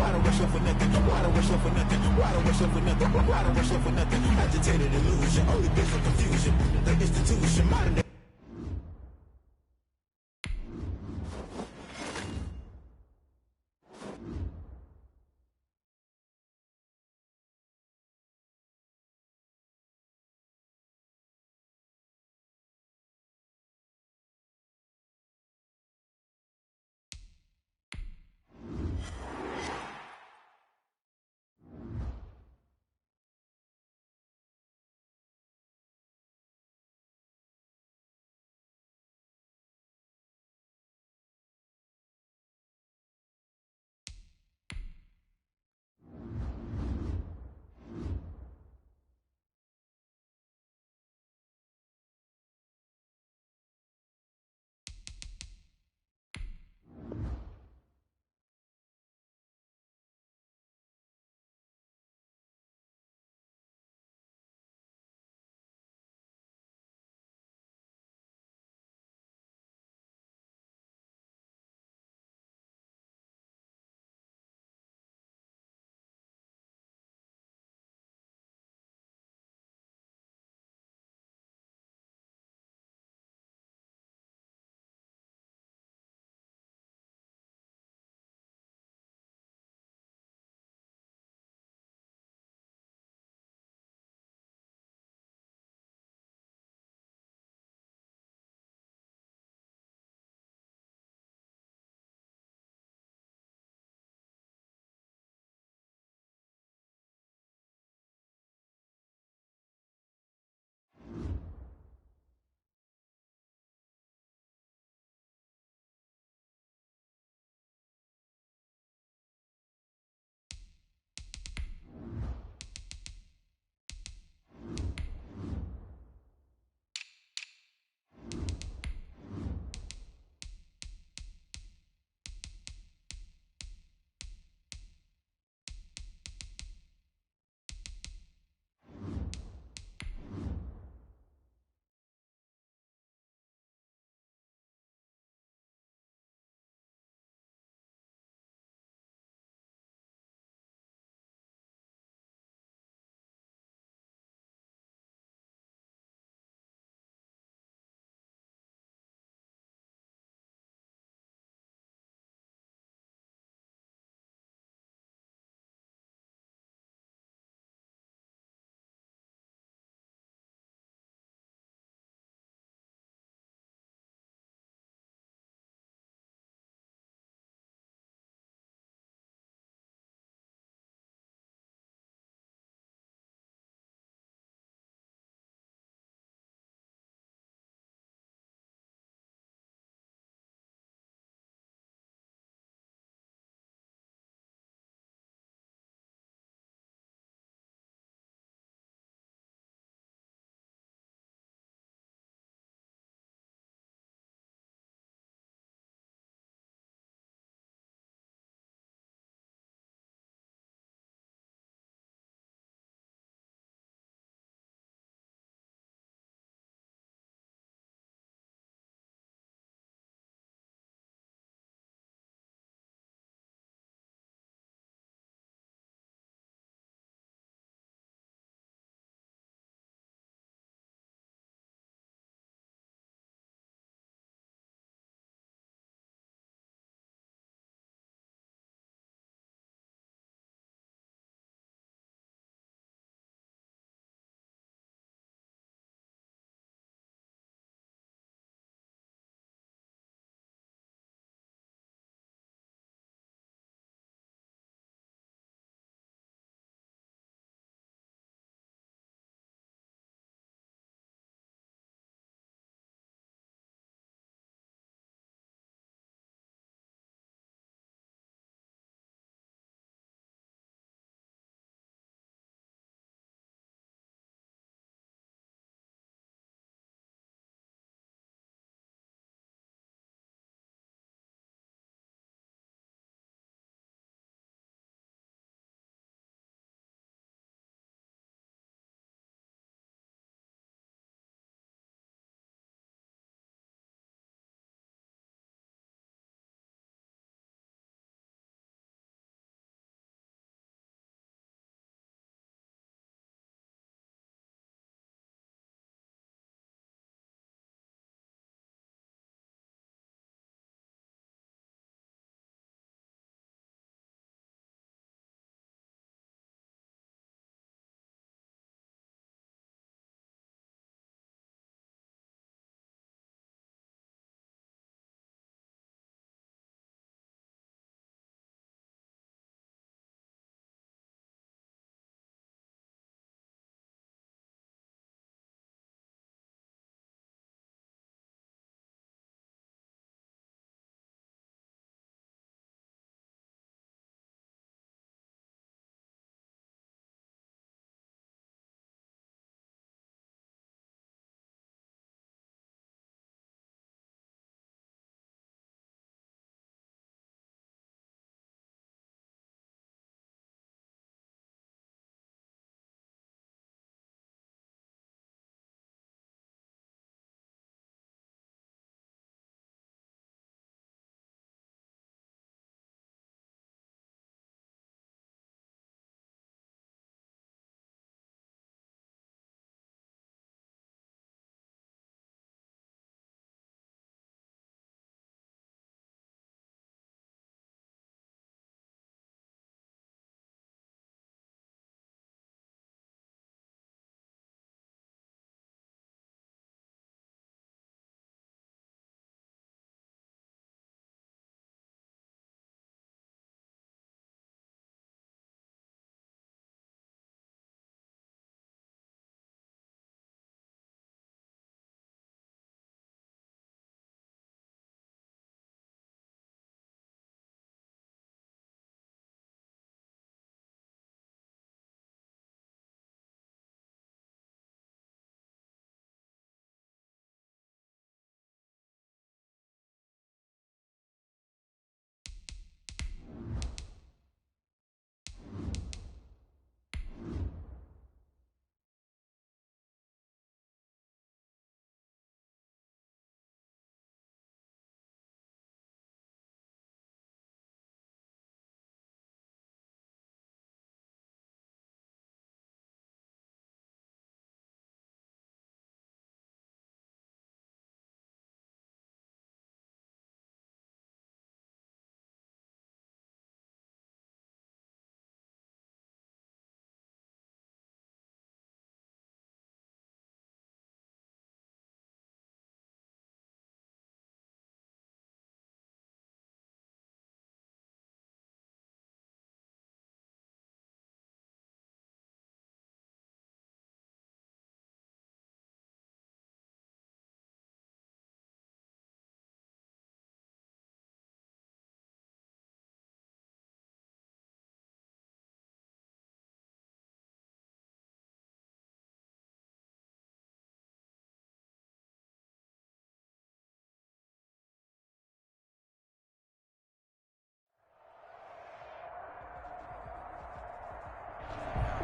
Why don't rush up for nothing? Why don't rush up for nothing? Why don't rush up for nothing? Why don't rush up for nothing? Agitated illusion, only bitch for confusion. The institution, modern day.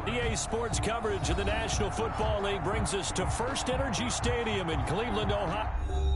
EA Sports coverage of the National Football League brings us to First Energy Stadium in Cleveland, Ohio.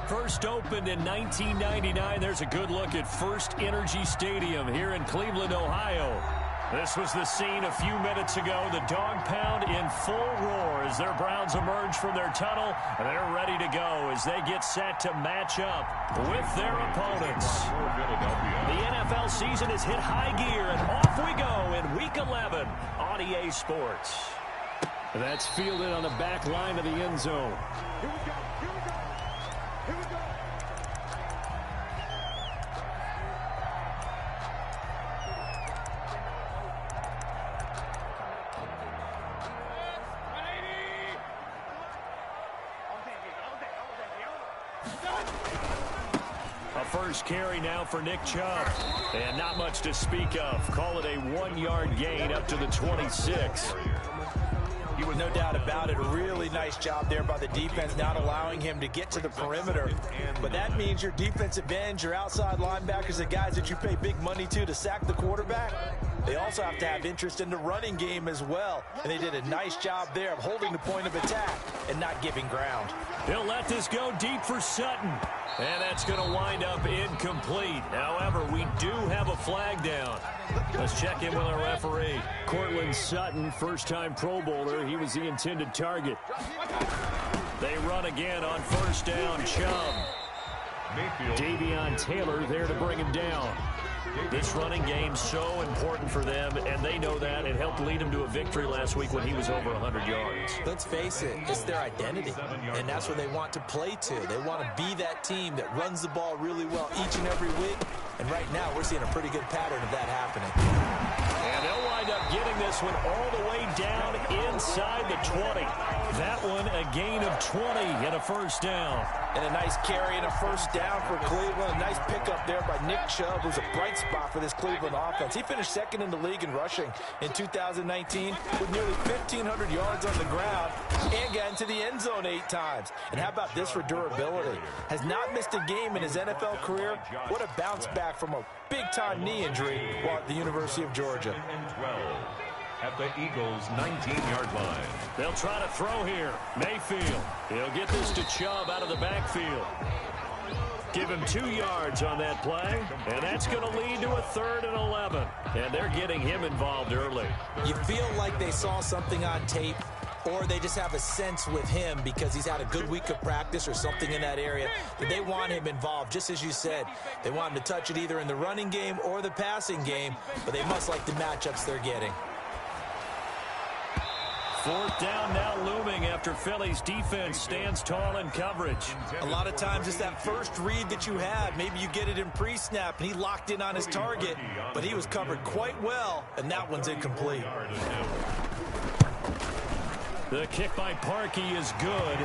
First opened in 1999. There's a good look at First Energy Stadium here in Cleveland, Ohio. This was the scene a few minutes ago. The dog pound in full roar as their Browns emerge from their tunnel. And they're ready to go as they get set to match up with their opponents. The NFL season has hit high gear, and off we go in Week 11 on EA Sports. That's fielded on the back line of the end zone. Here we go. Here we go. Here we go. A first carry now for Nick Chubb. And not much to speak of. Call it a 1-yard gain up to the 26. No doubt about it. A really nice job there by the defense, not allowing him to get to the perimeter. But that means your defensive ends, your outside linebackers, the guys that you pay big money to sack the quarterback, they also have to have interest in the running game as well. And they did a nice job there of holding the point of attack and not giving ground. He'll let this go deep for Sutton. And that's going to wind up incomplete. However, we do have a flag down. Let's check in with our referee. Cortland Sutton, first-time Pro Bowler. He was the intended target. They run again on first down. Chubb. Davion Taylor there to bring him down. This running game so important for them, and they know that. It helped lead them to a victory last week when he was over 100 yards. Let's face it, it's their identity, and that's what they want to play to. They want to be that team that runs the ball really well each and every week, and right now we're seeing a pretty good pattern of that happening. And they'll wind up getting this one all the way down inside the 20. That one a gain of 20 and a first down. And a nice carry and a first down for Cleveland. A nice pickup there by Nick Chubb, who's a bright spot for this Cleveland offense. He finished second in the league in rushing in 2019 with nearly 1,500 yards on the ground and got into the end zone 8 times. And how about this for durability? Has not missed a game in his NFL career. What a bounce back from a big-time knee injury while at the University of Georgia. At the Eagles' 19-yard line. They'll try to throw here. Mayfield. He'll get this to Chubb out of the backfield. Give him 2 yards on that play, and that's going to lead to a 3rd and 11. And they're getting him involved early. You feel like they saw something on tape, or they just have a sense with him because he's had a good week of practice or something in that area that they want him involved. Just as you said, they want him to touch it either in the running game or the passing game, but they must like the matchups they're getting. 4th down now looming after Philly's defense stands tall in coverage. A lot of times it's that first read that you have. Maybe you get it in pre-snap, and he locked in on his target, but he was covered quite well, and that one's incomplete. The kick by Parkey is good,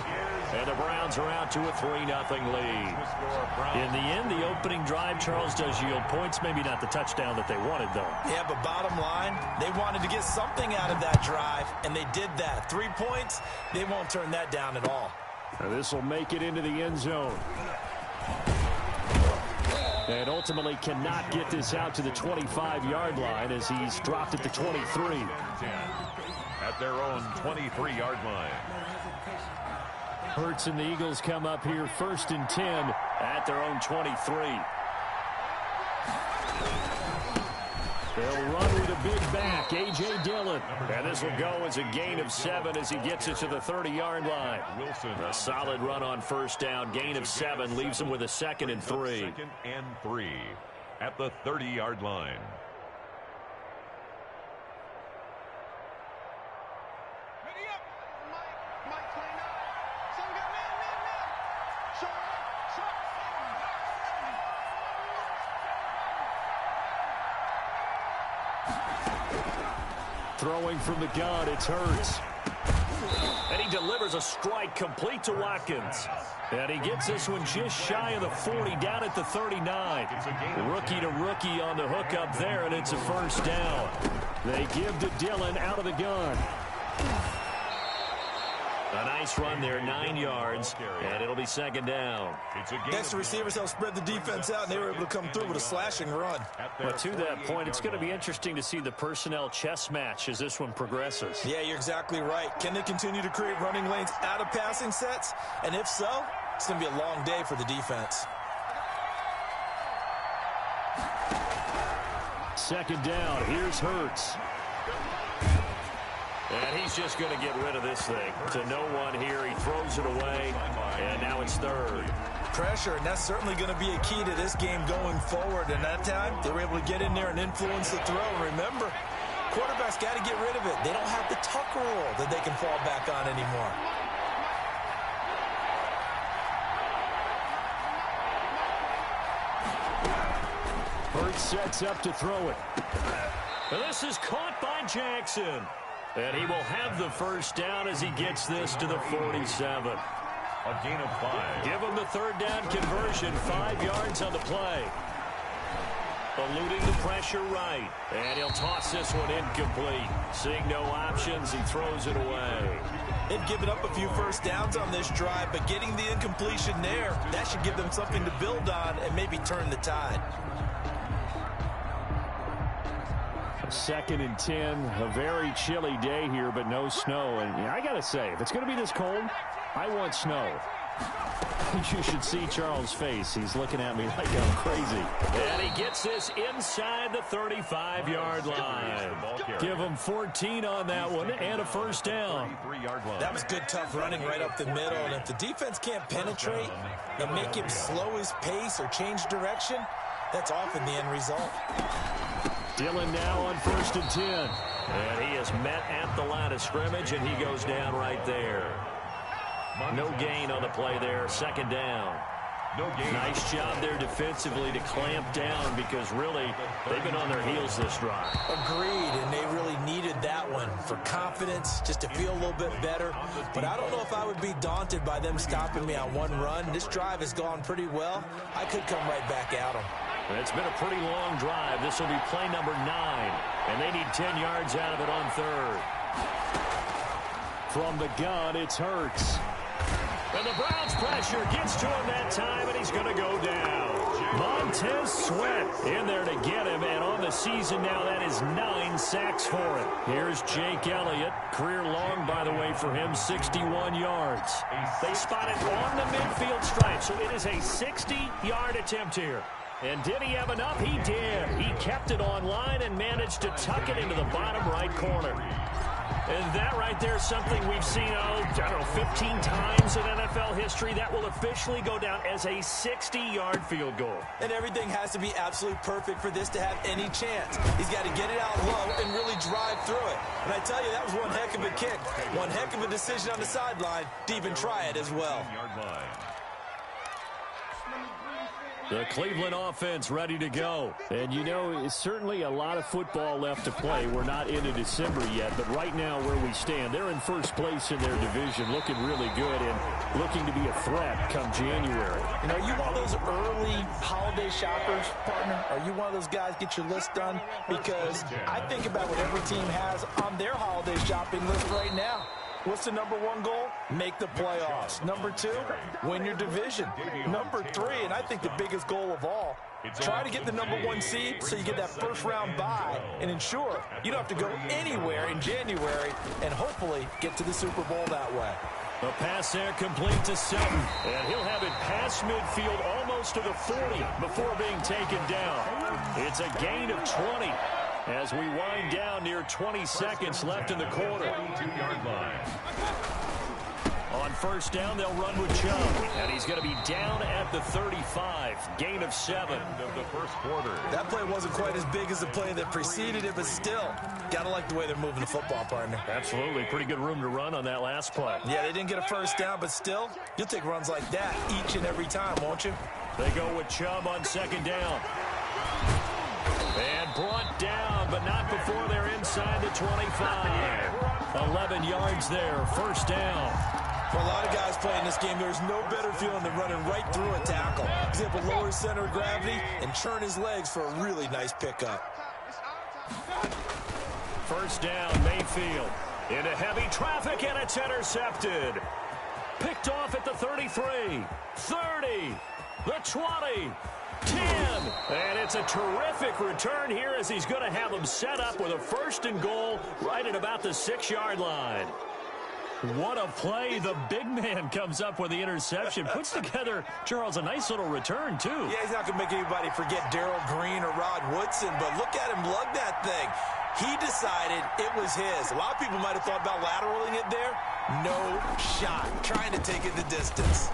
and the Browns are out to a 3-0 lead. In the end, the opening drive, Charles, does yield points. Maybe not the touchdown that they wanted, though. Yeah, but bottom line, they wanted to get something out of that drive, and they did that. 3 points, they won't turn that down at all. This will make it into the end zone. And ultimately cannot get this out to the 25-yard line as he's dropped at the 23. At their own 23-yard line. Hurts and the Eagles come up here 1st and 10 at their own 23. They'll run with a big back, A.J. Dillon. And this will go as a gain of 7 as he gets it to the 30-yard line. A solid run on first down, gain of 7, leaves him with a 2nd and 3. 2nd and 3 at the 30-yard line. Throwing from the gun, it's Hurts. And he delivers a strike complete to Watkins. And he gets this one just shy of the 40, down at the 39. Rookie to rookie on the hook up there, and it's a first down. They give to Dillon out of the gun. A nice run there, 9 yards, and it'll be 2nd down. Next, the receivers helped spread the defense out, and they were able to come through with a slashing run. But to that point, it's going to be interesting to see the personnel chess match as this one progresses. Yeah, you're exactly right. Can they continue to create running lanes out of passing sets? And if so, It's going to be a long day for the defense. Second down. Here's Hurts. And he's just going to get rid of this thing. To no one here. He throws it away. And now it's third. Pressure, and that's certainly going to be a key to this game going forward. And that time, they were able to get in there and influence the throw. And remember, quarterbacks got to get rid of it. They don't have the tuck rule that they can fall back on anymore. Hurts sets up to throw it. And this is caught by Jackson. And he will have the first down as he gets this to the 47. A gain of 5. Give him the third down conversion. 5 yards on the play. Eluding the pressure right. And he'll toss this one incomplete. Seeing no options, he throws it away. They've given up a few first downs on this drive, but getting the incompletion there, that should give them something to build on and maybe turn the tide. 2nd and 10. A very chilly day here, but no snow. And I got to say, if it's going to be this cold, I want snow. You should see Charles' face. He's looking at me like I'm crazy. And he gets this inside the 35-yard line. Give him 14 on that one and a first down. That was good, tough running right up the middle. And if the defense can't penetrate and make him slow his pace or change direction, that's often the end result. Dillon now on 1st and 10. And he is met at the line of scrimmage, and he goes down right there. No gain on the play there. 2nd down. Nice job there defensively to clamp down because really they've been on their heels this drive. Agreed, and they really needed that one for confidence, just to feel a little bit better. But I don't know if I would be daunted by them stopping me on one run. This drive has gone pretty well. I could come right back at them. It's been a pretty long drive. This will be play number 9, and they need 10 yards out of it on 3rd. From the gun, it's Hurts. And the Browns pressure gets to him that time, and he's going to go down. Montez Sweat in there to get him, and on the season now, that is 9 sacks for him. Here's Jake Elliott. Career long, by the way, for him, 61 yards. They spot it on the midfield stripe, so it is a 60-yard attempt here. And did he have enough? He did. He kept it on line and managed to tuck it into the bottom right corner. And that right there is something we've seen, 15 times in NFL history. That will officially go down as a 60-yard field goal. And everything has to be absolutely perfect for this to have any chance. He's got to get it out low and really drive through it. And I tell you, that was one heck of a kick. One heck of a decision on the sideline to even try it as well. The Cleveland offense ready to go. And, it's certainly a lot of football left to play. We're not into December yet, but right now where we stand, they're in first place in their division, looking really good and looking to be a threat come January. Are you one of those early holiday shoppers, partner? Are you one of those guys get your list done? Because I think about what every team has on their holiday shopping list right now. What's the number 1 goal? Make the playoffs. Number 2, win your division. Number 3, and I think the biggest goal of all, try to get the number 1 seed so you get that first-round bye and ensure you don't have to go anywhere in January and hopefully get to the Super Bowl that way. The pass there complete to Sutton, and he'll have it past midfield almost to the 40 before being taken down. It's a gain of 20. As we wind down near 20 seconds left in the quarter. 22-yard line. On first down, they'll run with Chubb. And he's going to be down at the 35. Gain of 7. Of the first quarter. That play wasn't quite as big as the play that preceded it, but still, got to like the way they're moving the football, partner. Absolutely. Pretty good room to run on that last play. Yeah, they didn't get a first down, but still, you'll take runs like that each and every time, won't you? They go with Chubb on second down. And brought down, but not before they're inside the 25. 11 yards there, first down. For a lot of guys playing this game, there's no better feeling than running right through a tackle. He's able to lower his center of gravity and churn his legs for a really nice pickup. First down, Mayfield. Into heavy traffic, and it's intercepted. Picked off at the 33, 30, the 20. 10, and it's a terrific return here as he's going to have them set up with a 1st and goal right at about the 6-yard line. What a play. The big man comes up with the interception. Puts together, Charles, a nice little return, too. Yeah, he's not going to make anybody forget Darrell Green or Rod Woodson, but look at him lug that thing. He decided it was his. A lot of people might have thought about lateraling it there. No shot. Trying to take it the distance.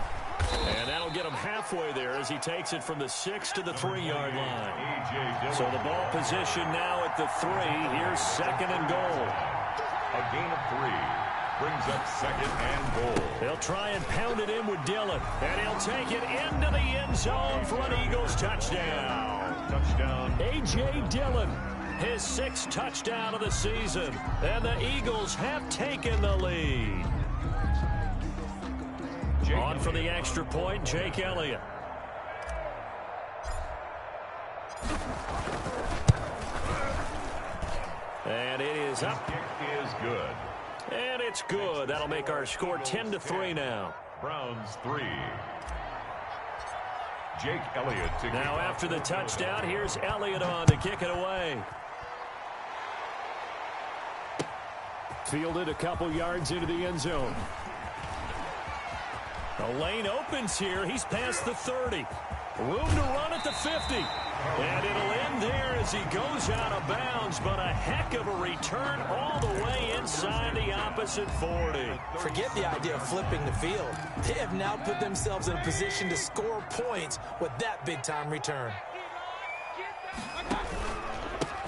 And that'll get him halfway there as he takes it from the 6 to the 3-yard line. So the ball position now at the 3. Here's 2nd and goal. A gain of 3. Brings up 2nd and goal. They'll try and pound it in with Dillon. And he'll take it into the end zone for an Eagles touchdown. Touchdown. A.J. Dillon, his 6th touchdown of the season. And the Eagles have taken the lead. On for the extra point, Jake Elliott. And it is up. Kick is good. And it's good. That'll make our score 10-3 now. Browns 3. Jake Elliott to now after the touchdown, here's Elliott on to kick it away. Fielded a couple yards into the end zone. The lane opens here. He's past the 30. Room to run at the 50. And it'll end there as he goes out of bounds, but a heck of a return all the way inside the opposite 40. Forget the idea of flipping the field. They have now put themselves in a position to score points with that big-time return.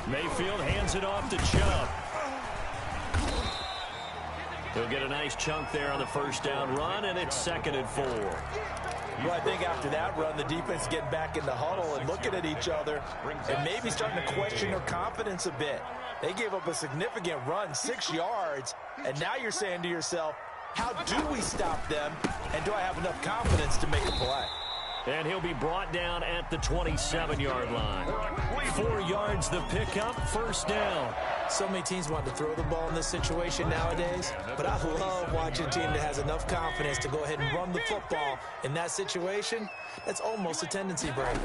Mayfield hands it off to Chubb. He'll get a nice chunk there on the first down run, and it's 2nd and 4. Well, I think after that run, the defense getting back in the huddle and looking at each other and maybe starting to question their confidence a bit. They gave up a significant run, 6 yards, and now you're saying to yourself, how do we stop them, and do I have enough confidence to make a play? And he'll be brought down at the 27-yard line. 4 yards the pickup, first down. So many teams want to throw the ball in this situation nowadays, but I love watching a team that has enough confidence to go ahead and run the football in that situation. That's almost a tendency breaker.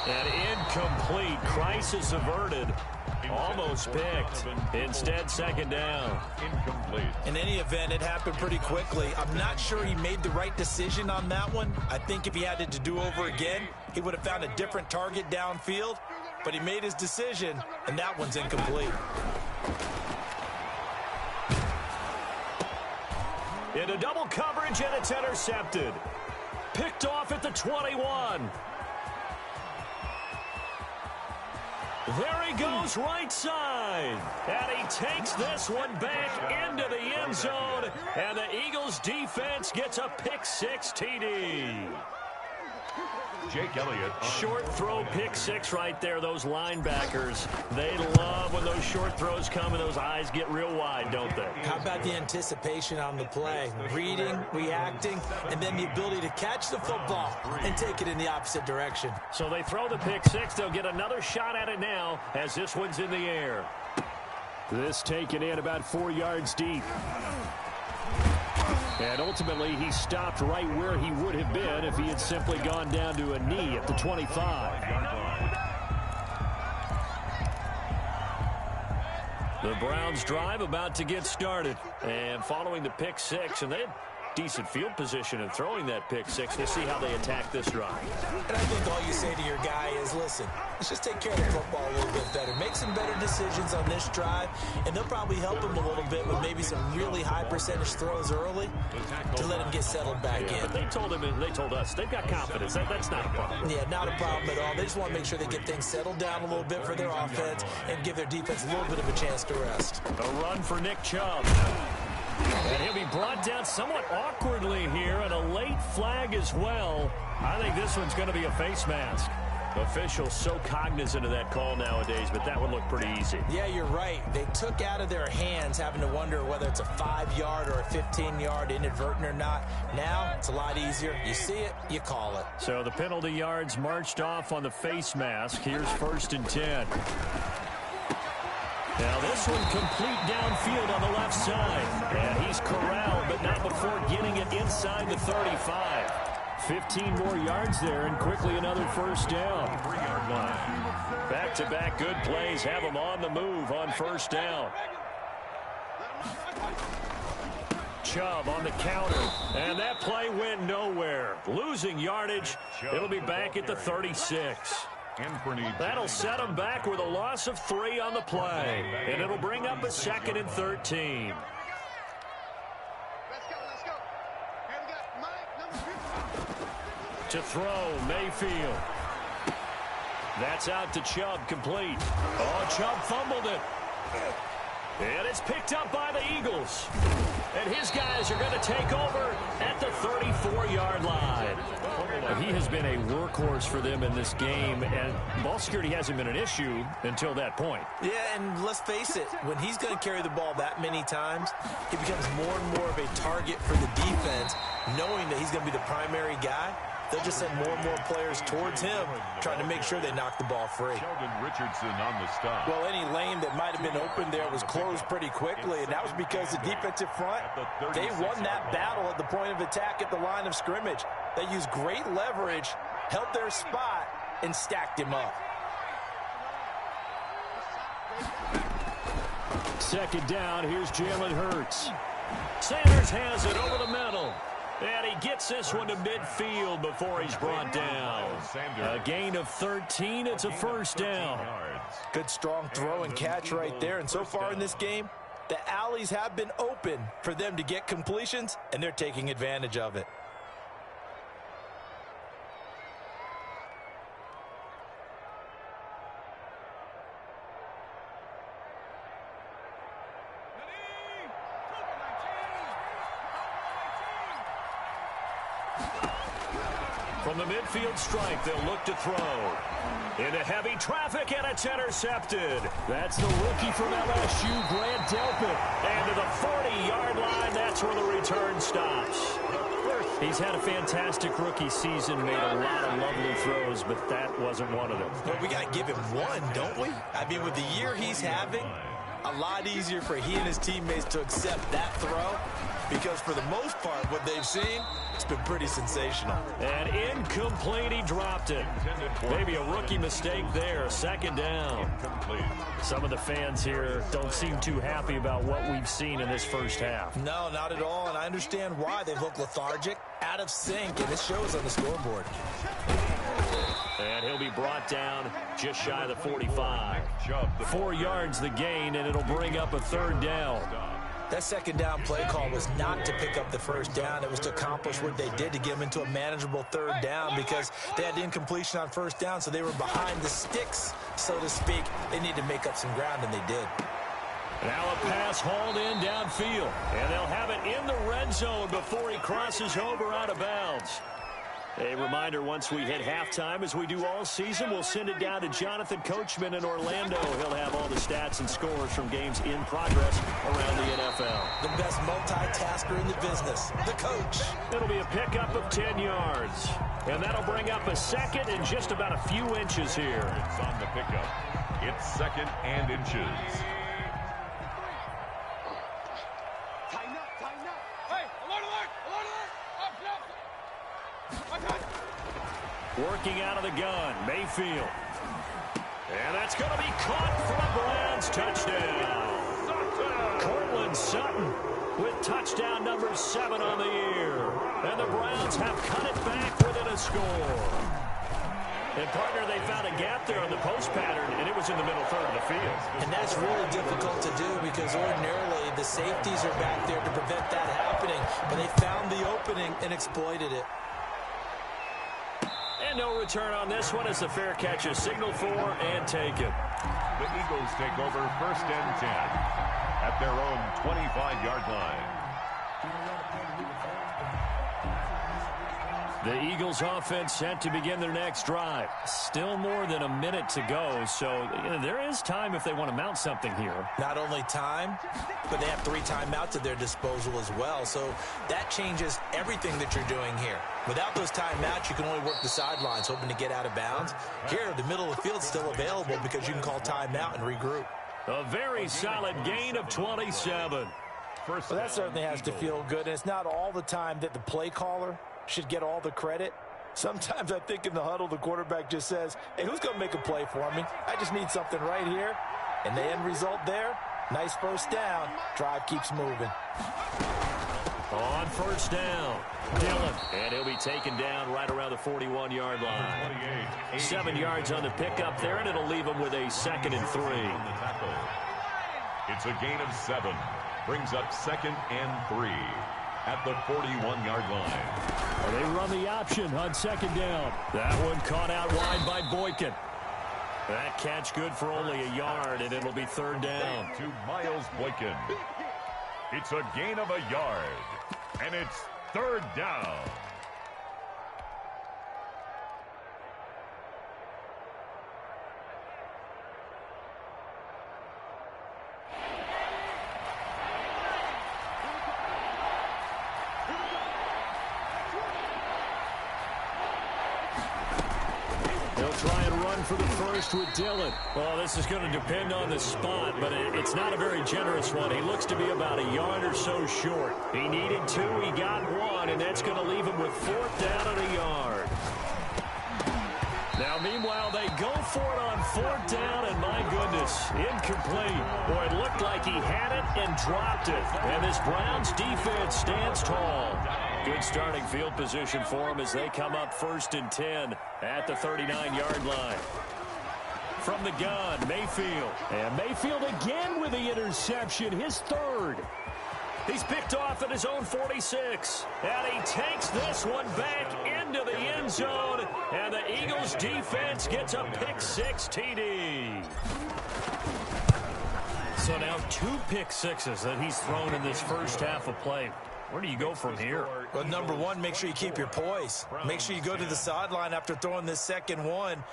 And incomplete. Crisis averted. Almost picked. Instead, 2nd down. Incomplete. In any event, it happened pretty quickly. I'm not sure he made the right decision on that one. I think if he had it to do over again, he would have found a different target downfield. But he made his decision, and that one's incomplete. Into double coverage, and it's intercepted. Picked off at the 21. There he goes right side. And he takes this one back into the end zone. And the Eagles defense gets a pick-6 TD. Jake Elliott. Short throw, pick-6 right there. Those linebackers, they love when those short throws come and those eyes get real wide, don't they? How about the anticipation on the play? Reading, reacting, and then the ability to catch the football and take it in the opposite direction. So they throw the pick-6. They'll get another shot at it now as this one's in the air. This taken in about 4 yards deep. And ultimately, he stopped right where he would have been if he had simply gone down to a knee at the 25. The Browns drive about to get started. And following the pick-6, and they had decent field position in throwing that pick-6. We'll see how they attack this drive. And I think all you say to your guy is, listen, let's just take care of the football a little bit better. Make some better decisions on this drive, and they'll probably help him a little bit with maybe some really high percentage throws early to let him get settled back in. But they told us, they've got confidence. That's not a problem. Yeah, not a problem at all. They just want to make sure they get things settled down a little bit for their offense and give their defense a little bit of a chance to rest. A run for Nick Chubb. And he'll be brought down somewhat awkwardly here, and a late flag as well. I think this one's going to be a face mask. Officials so cognizant of that call nowadays, but that one looked pretty easy. Yeah, you're right. They took out of their hands having to wonder whether it's a 5-yard or a 15-yard inadvertent or not. Now, it's a lot easier. You see it, you call it. So the penalty yards marched off on the face mask. Here's 1st and 10. Now this one complete downfield on the left side. And he's corralled, but not before getting it inside the 35. 15 more yards there, and quickly another first down. 3-yard line. Back-to-back good plays have them on the move on first down. Chubb on the counter, and that play went nowhere. Losing yardage. It'll be back at the 36. That'll set them back with a loss of 3 on the play, and it'll bring up a 2nd and 13. To throw, Mayfield. That's out to Chubb, complete. Oh, Chubb fumbled it. And it's picked up by the Eagles. And his guys are going to take over at the 34-yard line. He has been a workhorse for them in this game, and ball security hasn't been an issue until that point. Yeah, and let's face it, when he's going to carry the ball that many times, he becomes more and more of a target for the defense, knowing that he's going to be the primary guy. They'll just send more and more players towards him, trying to make sure they knock the ball free. Sheldon Richardson on the stop. Well, any lane that might have been open there was closed pretty quickly, and that was because the defensive front, they won that battle at the point of attack at the line of scrimmage. They used great leverage, held their spot, and stacked him up. 2nd down, here's Jalen Hurts. Sanders has it over the middle. And he gets this one to midfield before he's brought down. A gain of 13. It's a 1st down. Good strong throw and catch right there. And so far in this game, the alleys have been open for them to get completions, and they're taking advantage of it. From the midfield stripe, they'll look to throw. Into heavy traffic, and it's intercepted. That's the rookie from LSU, Grant Delpit. And to the 40-yard line, that's where the return stops. He's had a fantastic rookie season, made a lot of lovely throws, but that wasn't one of them. But we got to give him one, don't we? I mean, with the year he's having, a lot easier for he and his teammates to accept that throw, because for the most part, what they've seen, it's been pretty sensational. And incomplete, he dropped it. Maybe a rookie mistake there, 2nd down. Some of the fans here don't seem too happy about what we've seen in this first half. No, not at all, and I understand why. They've looked lethargic, out of sync, and it shows on the scoreboard. And he'll be brought down just shy of the 45. 4 yards the gain, and it'll bring up a 3rd down. That 2nd down play call was not to pick up the 1st down. It was to accomplish what they did to get them into a manageable 3rd down, because they had incompletion on 1st down, so they were behind the sticks, so to speak. They needed to make up some ground, and they did. Now a pass hauled in downfield, and they'll have it in the red zone before he crosses over out of bounds. A reminder, once we hit halftime, as we do all season, we'll send it down to Jonathan Coachman in Orlando. He'll have all the stats and scores from games in progress around the NFL. The best multitasker in the business, the coach. It'll be a pickup of 10 yards. And that'll bring up a 2nd and just about a few inches here. It's on the pickup. It's 2nd and inches. Working out of the gun, Mayfield. And that's going to be caught for the Browns. Touchdown. Cortland Sutton with touchdown number 7 on the year. And the Browns have cut it back within a score. And, partner, they found a gap there on the post pattern, and it was in the middle 3rd of the field. And that's really difficult to do, because ordinarily the safeties are back there to prevent that happening. But they found the opening and exploited it. And no return on this one as the fair catch is signaled for and taken. The Eagles take over 1st and 10 at their own 25-yard line. The Eagles offense set to begin their next drive. Still more than a minute to go, so there is time if they want to mount something here. Not only time, but they have 3 timeouts at their disposal as well, so that changes everything that you're doing here. Without those timeouts, you can only work the sidelines, hoping to get out of bounds. Here, the middle of the field is still available because you can call timeout and regroup. A very solid gain of 27. Well, that certainly has to feel good, and it's not all the time that the play caller should get all the credit. Sometimes I think in the huddle, the quarterback just says, hey, who's going to make a play for me? I just need something right here. And the end result there, Nice first down. Drive keeps moving. On first down, Dillon. And he'll be taken down right around the 41-yard line. 7 yards on the pickup there, and it'll leave him with a 2nd and 3. It's a gain of 7. Brings up 2nd and 3 at the 41-yard line. They run the option on 2nd down. That one caught out wide by Boykin. That catch good for only a yard, and it'll be 3rd down. To Miles Boykin. It's a gain of a yard, and it's 3rd down. Try and run for the first with Dillon. Well, this is going to depend on the spot, but it's not a very generous one. He looks to be about a yard or so short. He needed 2, he got 1, and that's going to leave him with 4th down and a yard. Now, meanwhile, they go for it on 4th down, and my goodness, incomplete. Boy, it looked like he had it and dropped it. And this Browns defense stands tall. Good starting field position for them as they come up 1st and 10 at the 39-yard line. From the gun, Mayfield. And Mayfield again with the interception, his 3rd. He's picked off at his own 46. And he takes this one back into the end zone. And the Eagles defense gets a pick-6 TD. So now 2 pick-6s that he's thrown in this first half of play. Where do you go from here? Well, number one, make sure you keep your poise. Make sure you go to the sideline after throwing this 2nd one,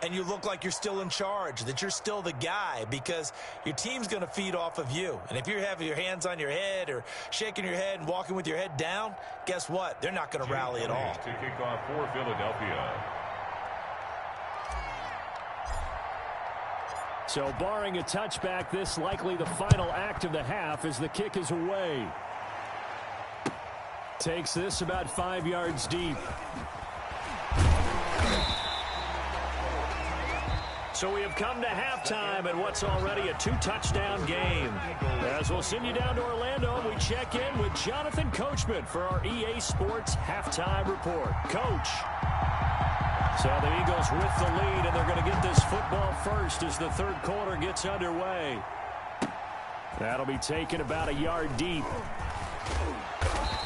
and you look like you're still in charge, that you're still the guy, because your team's going to feed off of you. And if you're having your hands on your head or shaking your head and walking with your head down, guess what? They're not going to rally at all. To kick off for Philadelphia. So barring a touchback, this likely the final act of the half as the kick is away. Takes this about 5 yards deep. So we have come to halftime in what's already a 2-touchdown game. As we'll send you down to Orlando, we check in with Jonathan Coachman for our EA Sports Halftime Report. Coach. So the Eagles with the lead, and they're going to get this football first as the 3rd quarter gets underway. That'll be taken about a yard deep.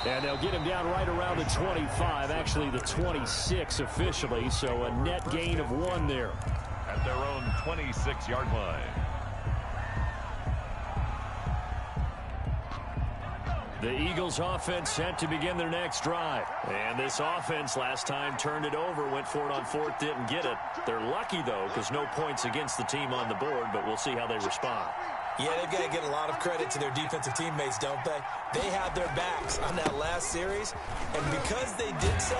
And they'll get him down right around the 25, actually the 26 officially, so a net gain of 1 there. At their own 26-yard line. The Eagles offense set to begin their next drive. And this offense last time turned it over, went for it on 4th, didn't get it. They're lucky, though, because no points against the team on the board, but we'll see how they respond. Yeah, they've got to get a lot of credit to their defensive teammates, don't they? They had their backs on that last series, and because they did so,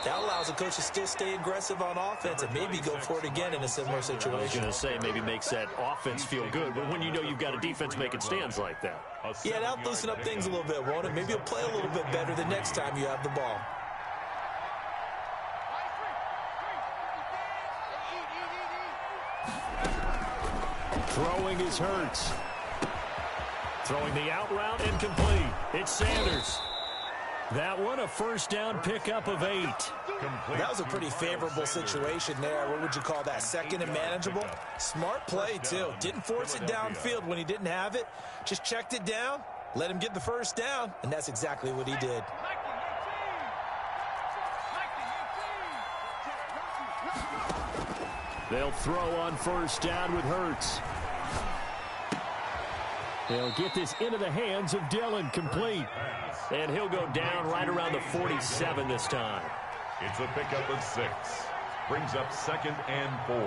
that allows the coach to still stay aggressive on offense and maybe go for it again in a similar situation. I was going to say maybe makes that offense feel good, but when you know you've got a defense making stands like that. Yeah, that'll loosen up things a little bit, won't it? Maybe you'll play a little bit better the next time you have the ball. Throwing is Hurts. Throwing the out route incomplete. It's Sanders. That one a 1st down pickup of 8. That was a pretty favorable situation there. What would you call that? 2nd and manageable? Smart play, too. Didn't force it downfield when he didn't have it. Just checked it down, let him get the 1st down, and that's exactly what he did. They'll throw on 1st down with Hurts. They'll get this into the hands of Dillon, complete. And he'll go down right around the 47 this time. It's a pickup of 6. Brings up 2nd and 4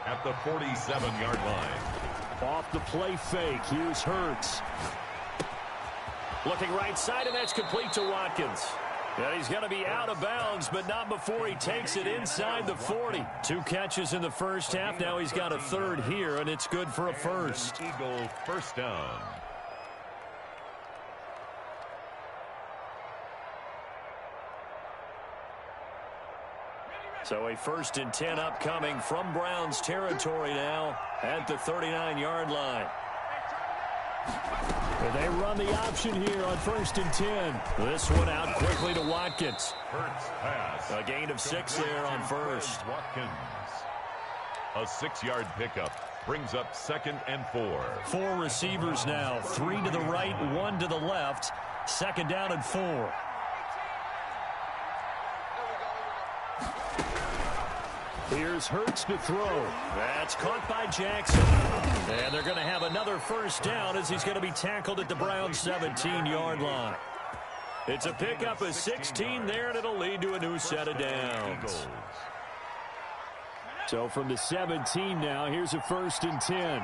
at the 47-yard line. Off the play fake, here's Hurts. Looking right side, and that's complete to Watkins. And he's going to be out of bounds, but not before he takes it inside the 40. 2 catches in the first half. Now he's got a 3rd here, and it's good for a 1st. Eagle 1st down. So a 1st and 10 upcoming from Browns territory now at the 39-yard line. They run the option here on 1st and 10. This one out quickly to Watkins. Hurts pass. A gain of 6 there on 1st. Watkins. A 6-yard pickup brings up 2nd and 4. 4 receivers now. 3 to the right, 1 to the left. 2nd down and 4. Here's Hurts to throw. That's caught by Jackson. And they're going to have another 1st down as he's going to be tackled at the Browns' 17-yard line. It's a pickup of 16 there, and it'll lead to a new set of downs. So from the 17 now, here's a 1st and 10.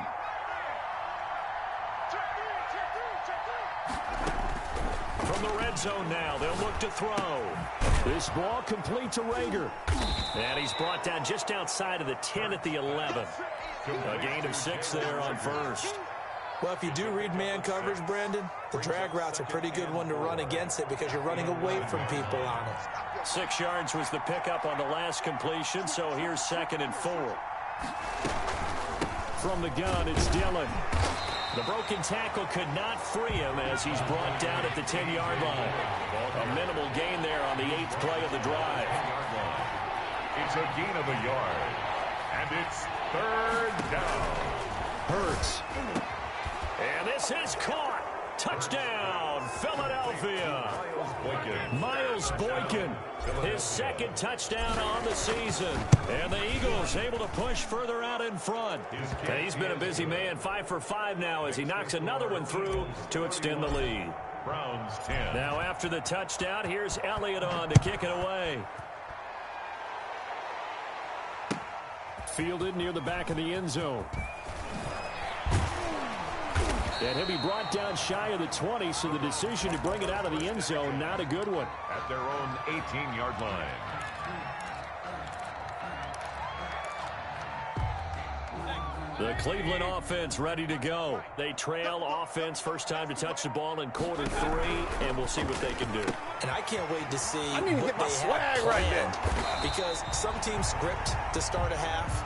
From the red zone now, they'll look to throw. This ball complete to Rager. And he's brought down just outside of the 10 at the 11. A gain of 6 there on 1st. Well, if you do read man coverage, Brandon, the drag route's a pretty good one to run against it because you're running away from people on it. 6 yards was the pickup on the last completion, so here's 2nd and 4. From the gun, it's Dillon. The broken tackle could not free him as he's brought down at the 10-yard line. A minimal gain there on the 8th play of the drive. It's a gain of a yard. And it's 3rd down. Hurts. And this is caught. Touchdown, Philadelphia. Miles Boykin, his 2nd touchdown on the season. And the Eagles able to push further out in front. And he's been a busy man, 5 for 5 now as he knocks another one through to extend the lead. Browns 10. Now after the touchdown, here's Elliott on to kick it away. Fielded near the back of the end zone. And he'll be brought down shy of the 20, so the decision to bring it out of the end zone, not a good one. At their own 18-yard line. The Cleveland offense ready to go. They trail offense, first time to touch the ball in quarter 3, and we'll see what they can do. And I can't wait to see I need to what get my they swag have right planned. there. Because some teams script to start a half.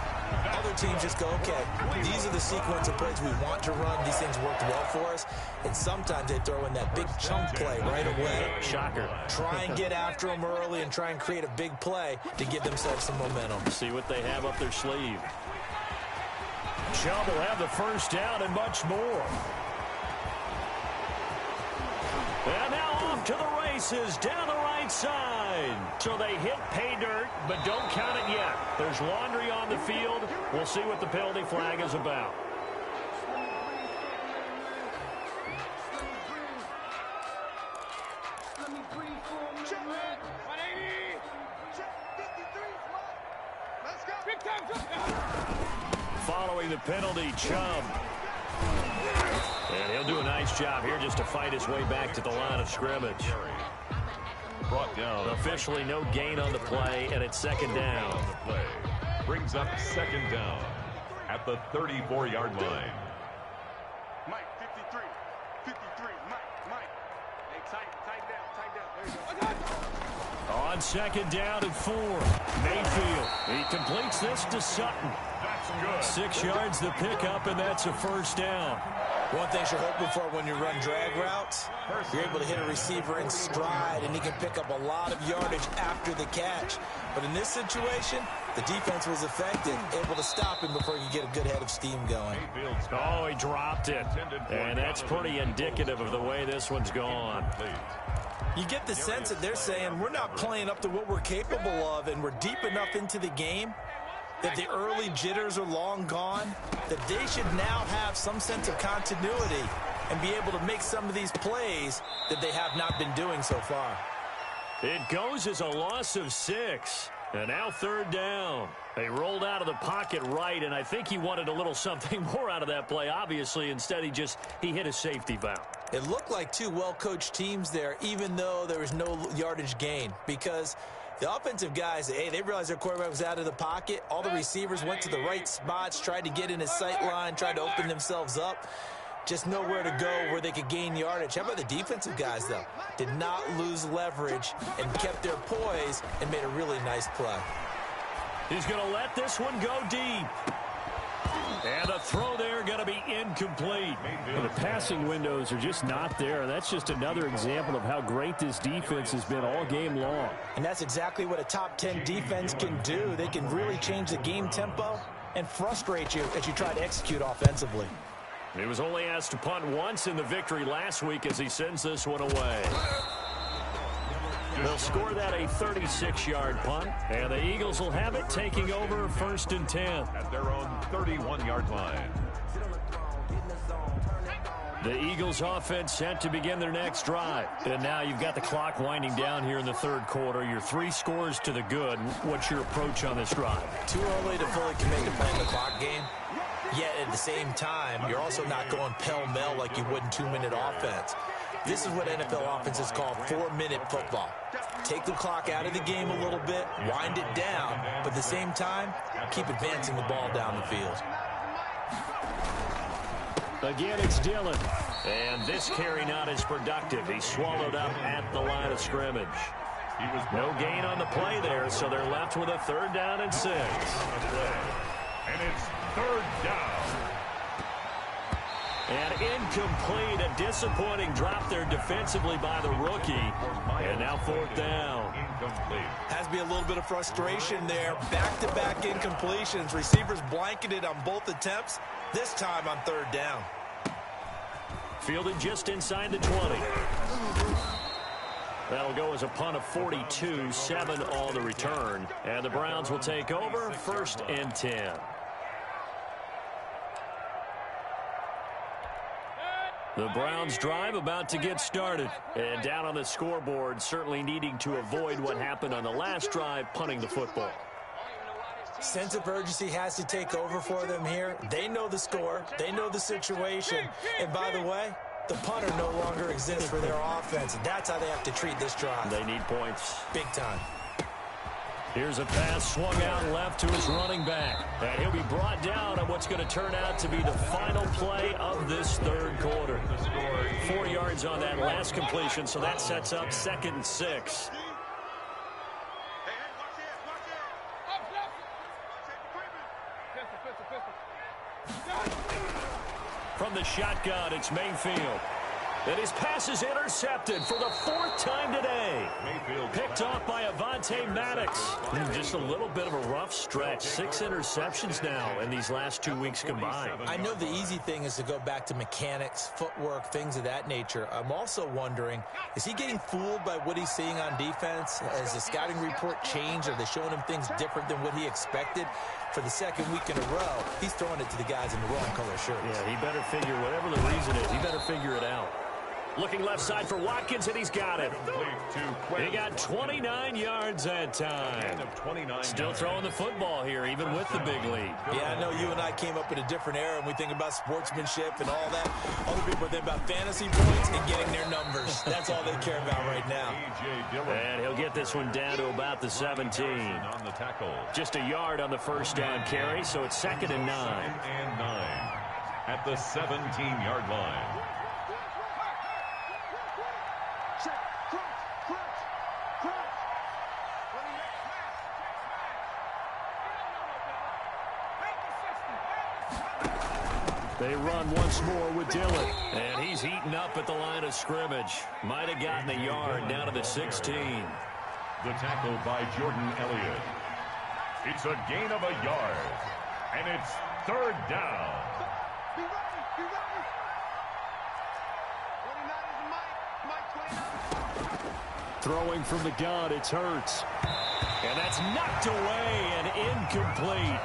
Other teams just go, okay, these are the sequence of plays we want to run. These things worked well for us. And sometimes they throw in that big chunk play right away. Shocker. Try and get after them early and try and create a big play to give themselves some momentum. See what they have up their sleeve. Chubb will have the 1st down and much more. And now off to the races down the right side. So they hit pay dirt, but don't count it yet. There's laundry on the field. We'll see what the penalty flag is about. Following the penalty, Chubb. And he'll do a nice job here just to fight his way back to the line of scrimmage. Brought down. Officially no gain on the play, and it's 2nd down. Play brings up 2nd down at the 34-yard line. Mike, 53. 53. Mike. Hey, tighten down. There you go. On 2nd down and 4. Mayfield. He completes this to Sutton. That's good. 6 yards the pickup, and that's a 1st down. One thing you're hoping for when you run drag routes, you're able to hit a receiver in stride, and he can pick up a lot of yardage after the catch. But in this situation, the defense was effective, able to stop him before he could get a good head of steam going. Oh, he dropped it. And that's pretty indicative of the way this one's gone. You get the sense that they're saying we're not playing up to what we're capable of, and we're deep enough into the game that the early jitters are long gone, that they should now have some sense of continuity and be able to make some of these plays that they have not been doing so far. It goes as a loss of 6. And now 3rd down. They rolled out of the pocket right, and I think he wanted a little something more out of that play, obviously. Instead, he hit a safety valve. It looked like 2 well-coached teams there, even though there was no yardage gain, because the offensive guys, hey, they realized their quarterback was out of the pocket. All the receivers went to the right spots, tried to get in his sight line, tried to open themselves up. Just nowhere to go where they could gain yardage. How about the defensive guys, though? Did not lose leverage and kept their poise and made a really nice play. He's going to let this one go deep. And the throw there going to be incomplete. Well, the passing windows are just not there. That's just another example of how great this defense has been all game long. And that's exactly what a top 10 defense can do. They can really change the game tempo and frustrate you as you try to execute offensively. He was only asked to punt once in the victory last week as he sends this one away. They'll score that a 36-yard punt, and the Eagles will have it taking over 1st and 10. At their own 31-yard line. The Eagles offense set to begin their next drive. And now you've got the clock winding down here in the 3rd quarter. Your 3 scores to the good. What's your approach on this drive? Too early to fully commit to playing the clock game. Yet at the same time, you're also not going pell-mell like you would in 2-minute offense. This is what NFL offenses call 4-minute football. Take the clock out of the game a little bit, wind it down, but at the same time, keep advancing the ball down the field. Again, it's Dillon. And this carry not as productive. He swallowed up at the line of scrimmage. No gain on the play there, so they're left with a 3rd down and 6. And it's 3rd down. And incomplete, a disappointing drop there defensively by the rookie. And now 4th down. Incomplete. Has to be a little bit of frustration there. Back-to-back incompletions. Receivers blanketed on both attempts, this time on 3rd down. Fielded just inside the 20. That'll go as a punt of 42, 7 on the return. And the Browns will take over 1st and 10. The Browns drive about to get started. And down on the scoreboard, certainly needing to avoid what happened on the last drive, punting the football. Sense of urgency has to take over for them here. They know the score. They know the situation. And by the way, the punter no longer exists for their offense. And that's how they have to treat this drive. They need points. Big time. Here's a pass swung out left to his running back. And he'll be brought down on what's going to turn out to be the final play of this 3rd quarter. 4 yards on that last completion, so that sets up 2nd and 6. From the shotgun, it's Mayfield. And his pass is intercepted for the 4th time today. Picked off by Avonte Maddox. Just a little bit of a rough stretch. 6 interceptions now in these last 2 weeks combined. I know the easy thing is to go back to mechanics, footwork, things of that nature. I'm also wondering, is he getting fooled by what he's seeing on defense? Has the scouting report changed? Are they showing him things different than what he expected? For the 2nd week in a row, he's throwing it to the guys in the wrong color shirts. Yeah, he better figure, whatever the reason is, he better figure it out. Looking left side for Watkins, and he's got it. He got 29 yards that time. Still throwing the football here, even with the big lead. Yeah, I know you and I came up in a different era, and we think about sportsmanship and all that. Other people think about fantasy points and getting their numbers. That's all they care about right now. And he'll get this one down to about the 17. Just a yard on the 1st down carry, so it's 2nd and 9. 2nd and 9 at the 17-yard line. They run once more with Dillon. And he's eaten up at the line of scrimmage. Might have gotten a yard down to the 16. The tackle by Jordan Elliott. It's a gain of a yard. And it's 3rd down. Throwing from the gun, it's Hurts. And that's knocked away and incomplete.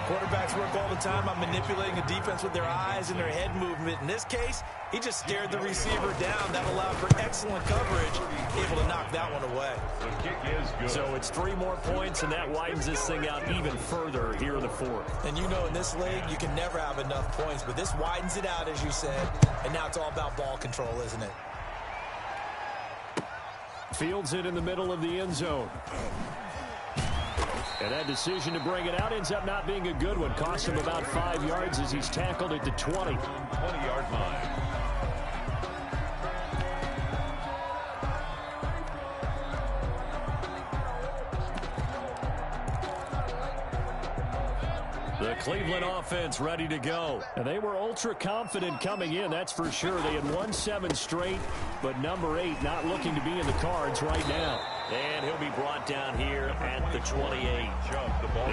Quarterbacks work all the time on manipulating a defense with their eyes and their head movement. In this case, he just stared the receiver down. That allowed for excellent coverage, able to knock that one away. The kick is good. So it's 3 more points, and that widens this thing out even further here in the 4th. And you know in this league, you can never have enough points, but this widens it out, as you said, and now it's all about ball control, isn't it? Fields it in the middle of the end zone. And that decision to bring it out ends up not being a good one. Cost him about 5 yards as he's tackled at the 20. 20-yard line. The Cleveland offense ready to go. And they were ultra confident coming in, that's for sure. They had won 7 straight, but number 8 not looking to be in the cards right now. And he'll be brought down here at the 28.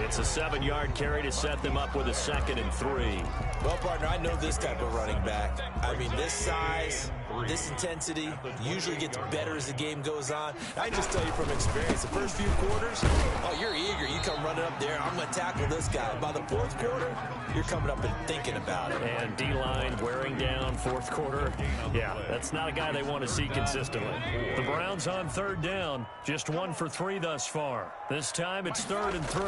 It's a 7-yard carry to set them up with a 2nd and 3. Well, partner, I know this type of running back. I mean, this size, this intensity usually gets better as the game goes on. I just tell you from experience, the first few quarters, oh, you're eager. You come running up there, I'm going to tackle this guy. By the 4th quarter, you're coming up and thinking about it. And D-line wearing down 4th quarter. Yeah, that's not a guy they want to see consistently. The Browns on 3rd down. Just 1 for 3 thus far. This time it's 3rd and 3.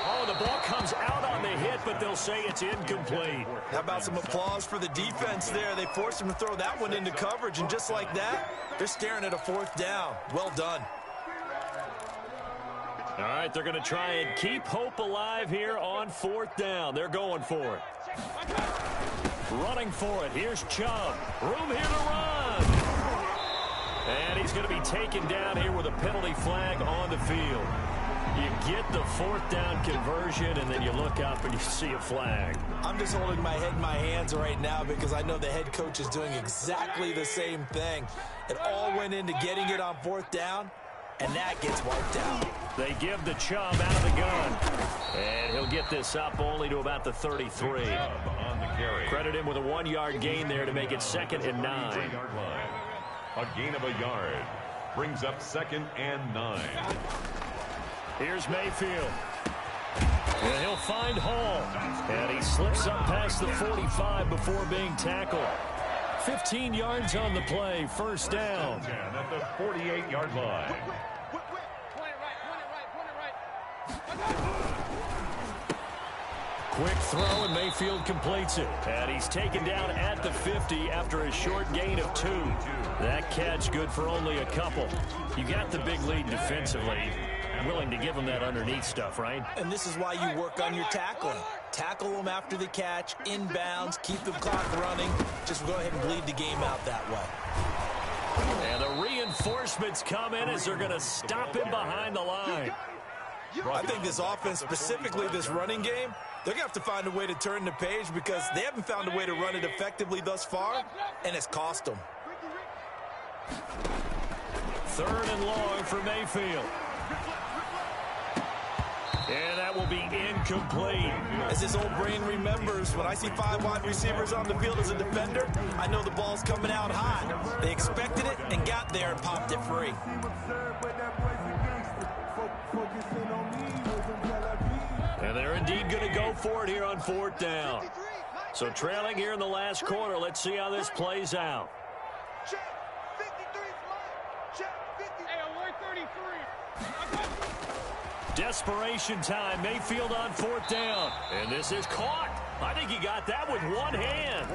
Oh, the ball comes out on the hit, but they'll say it's incomplete. How about some applause for the defense there? They forced him to throw that one into coverage, and just like that, they're staring at a 4th down. Well done. All right, they're going to try and keep hope alive here on 4th down. They're going for it. Running for it. Here's Chubb. Room here to run. And he's going to be taken down here with a penalty flag on the field. You get the 4th down conversion, and then you look up and you see a flag. I'm just holding my head in my hands right now because I know the head coach is doing exactly the same thing. It all went into getting it on 4th down, and that gets wiped out. They give the Chubb out of the gun. And he'll get this up only to about the 33. Credit him with a 1-yard gain there to make it 2nd and 9. A gain of a yard brings up 2nd and 9. Here's Mayfield. And he'll find Hall. And he slips up past the 45 before being tackled. 15 yards on the play, 1st down. At the 48-yard line. Quick throw, and Mayfield completes it. And he's taken down at the 50 after a short gain of 2. That catch good for only a couple. You got the big lead defensively. Willing to give them that underneath stuff, right? And this is why you work on your tackling. Tackle them after the catch, inbounds, keep the clock running. Just go ahead and bleed the game out that way. And the reinforcements come in as they're going to stop him behind the line. I think this offense, specifically this running game, they're going to have to find a way to turn the page because they haven't found a way to run it effectively thus far, and it's cost them. 3rd and long for Mayfield. And that will be incomplete. As his old brain remembers, when I see 5 wide receivers on the field as a defender, I know the ball's coming out high. They expected it and got there and popped it free. And they're indeed going to go for it here on 4th down. So trailing here in the last quarter, let's see how this plays out. Desperation time. Mayfield on 4th down. And this is caught. I think he got that with one hand.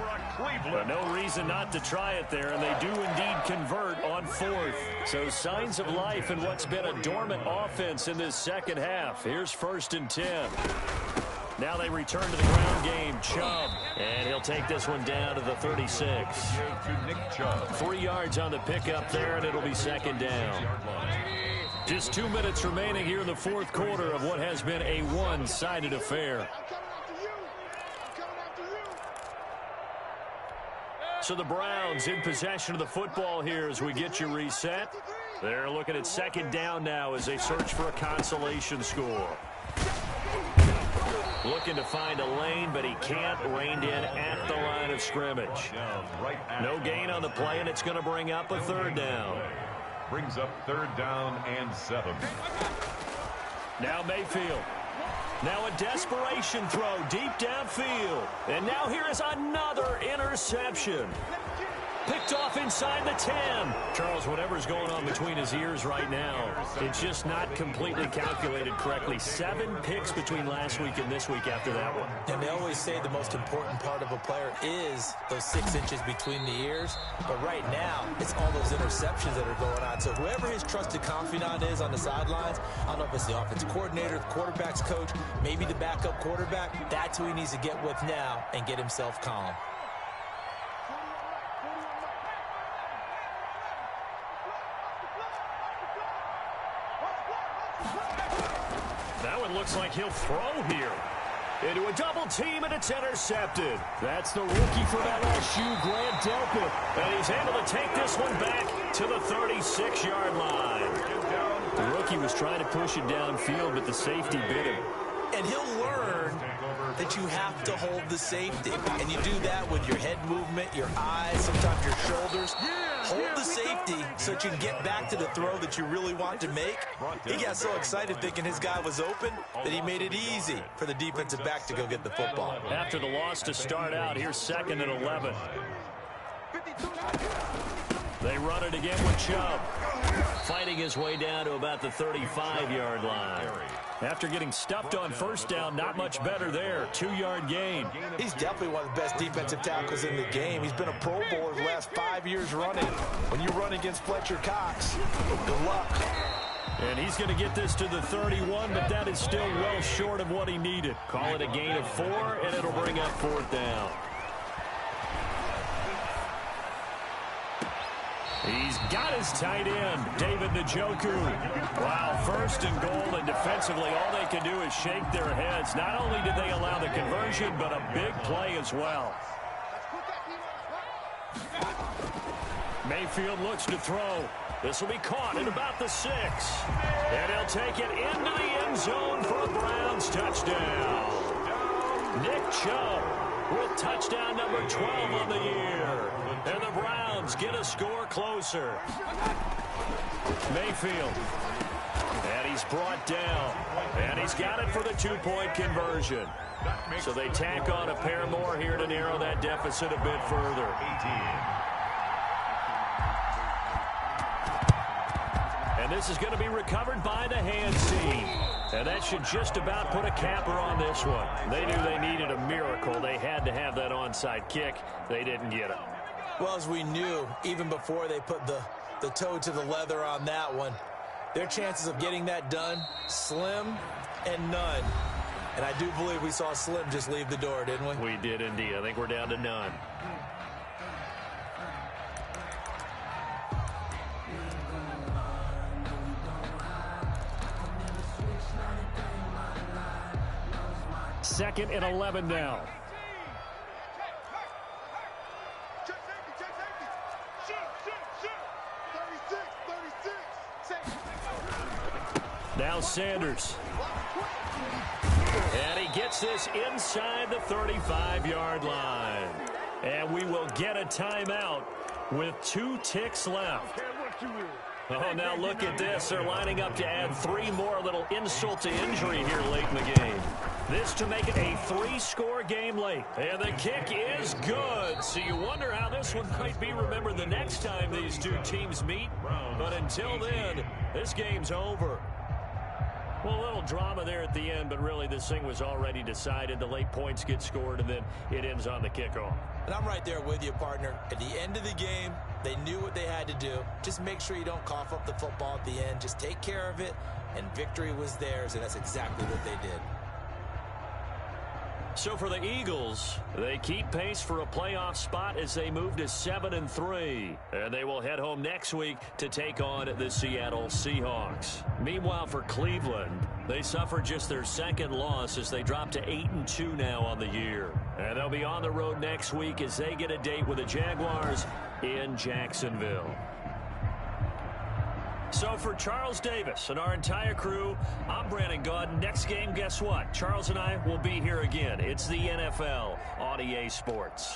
But no reason not to try it there, and they do indeed convert on 4th. So signs of life in what's been a dormant offense in this second half. Here's 1st and 10. Now they return to the ground game. Chubb. And he'll take this one down to the 36. 3 yards on the pickup there, and it'll be 2nd down. Just 2 minutes remaining here in the 4th quarter of what has been a one-sided affair. So the Browns in possession of the football here as we get you reset. They're looking at 2nd down now as they search for a consolation score. Looking to find a lane, but he can't. Reined in at the line of scrimmage. No gain on the play, and it's going to bring up a 3rd down. Brings up 3rd down and 7. Now Mayfield. Now a desperation throw deep downfield. And now here is another interception. Picked off inside the 10. Charles, whatever's going on between his ears right now, it's just not completely calculated correctly. 7 picks between last week and this week after that one. And they always say the most important part of a player is those 6 inches between the ears. But right now, it's all those interceptions that are going on. So whoever his trusted confidant is on the sidelines, I don't know if it's the offensive coordinator, the quarterback's coach, maybe the backup quarterback, that's who he needs to get with now and get himself calm. That one looks like he'll throw here. Into a double team, and it's intercepted. That's the rookie from LSU, Grant Delpit. And he's able to take this one back to the 36-yard line. The rookie was trying to push it downfield, but the safety bit him. And he'll learn that you have to hold the safety. And you do that with your head movement, your eyes, sometimes your shoulders. Hold the safety so that you can get back to the throw that you really want to make. He got so excited thinking his guy was open that he made it easy for the defensive back to go get the football. After the loss to start out, here's 2nd and 11. They run it again with Chubb. Fighting his way down to about the 35-yard line. After getting stuffed on first down, not much better there. 2-yard gain. He's definitely one of the best defensive tackles in the game. He's been a Pro Bowler the last 5 years running. When you run against Fletcher Cox, good luck. And he's going to get this to the 31, but that is still well short of what he needed. Call it a gain of 4, and it'll bring up 4th down. He's got his tight end, David Njoku. Wow, 1st and goal, and defensively all they can do is shake their heads. Not only did they allow the conversion, but a big play as well. Mayfield looks to throw. This will be caught at about the 6. And he'll take it into the end zone for a Browns touchdown. Nick Chubb with touchdown number 12 on the year. And the Browns get a score closer. Mayfield. And he's brought down. And he's got it for the 2-point conversion. So they tack on a pair more here to narrow that deficit a bit further. And this is going to be recovered by the hands team. And that should just about put a capper on this one. They knew they needed a miracle. They had to have that onside kick. They didn't get it. Well, as we knew, even before they put the toe to the leather on that one, their chances of getting that done, slim and none. And I do believe we saw Slim just leave the door, didn't we? We did indeed. I think we're down to none. Second and 11 now. Now Sanders. And he gets this inside the 35-yard line. And we will get a timeout with 2 ticks left. Oh, now look at this. They're lining up to add 3 more, a little insult to injury here late in the game. This to make it a 3-score game late. And the kick is good. So you wonder how this one might be remembered the next time these 2 teams meet. But until then, this game's over. Well, a little drama there at the end, but really this thing was already decided. The late points get scored, and then it ends on the kickoff. And I'm right there with you, partner. At the end of the game, they knew what they had to do. Just make sure you don't cough up the football at the end. Just take care of it, and victory was theirs, and that's exactly what they did. So for the Eagles, they keep pace for a playoff spot as they move to 7-3. And they will head home next week to take on the Seattle Seahawks. Meanwhile, for Cleveland, they suffered just their 2nd loss as they drop to 8-2 now on the year. And they'll be on the road next week as they get a date with the Jaguars in Jacksonville. So for Charles Davis and our entire crew, I'm Brandon Gaudin. Next game, guess what? Charles and I will be here again. It's the NFL on EA Sports.